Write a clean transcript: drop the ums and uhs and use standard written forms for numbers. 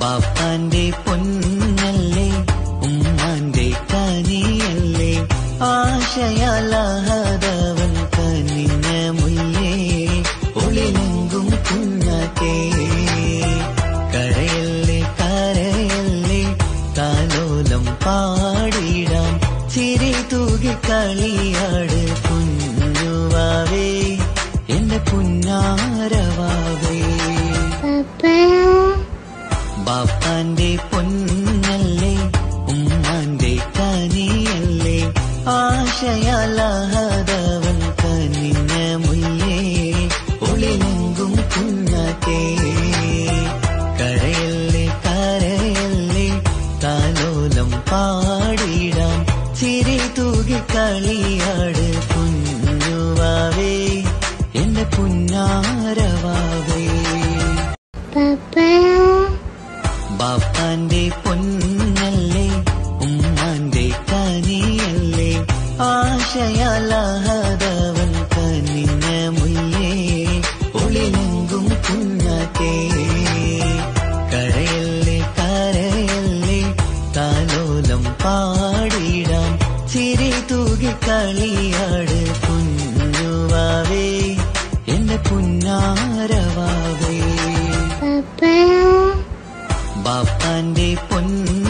ബാപ്പാന്റെ പൊന്നല്ലേ ഉമ്മാന്റെ കനിയല്ലേ ആശയാലാഹതവൻ കനിഞ്ഞ മുല്ലേ ഒളിലെങ്കും കുഞ്ഞാറ്റേ കരയല്ലേ കരയല്ലേ താലോലം പാടിടാം ചിരി തൂകി കളിയാട് കുഞ്ഞുവാവേ എന്റെ പുന്നാരവാവേ ബാപ്പാന്റെ പൊന്നല്ലേ ഉമ്മാന്റെ കനിയല്ലേ ആശയാലാഹതവൻ കനിഞ്ഞ മുല്ലേ ഒളിലെങ്കും കുഞ്ഞാറ്റേ കരയല്ലേ കരയല്ലേ താലോലം പാടിടാം ചിരി തൂകി കളിയാട് കുഞ്ഞുവാവേ എന്റെ പുന്നാരവാവേ ബാപ്പാന്റെ പൊന്നല്ലേ ഉമ്മാന്റെ കനിയല്ലേ ആശയാലാഹതവൻ കനിഞ്ഞ മുല്ലേ ഒളിലെങ്കും കുഞ്ഞാറ്റേ കരയല്ലേ കരയല്ലേ താലോലം പാടിടാം ചിരി തൂകി കളിയാട് കുഞ്ഞുവാവേ എന്റെ പുന്നാരവാവേ ബാപ്പാന്റെ പൊന്ന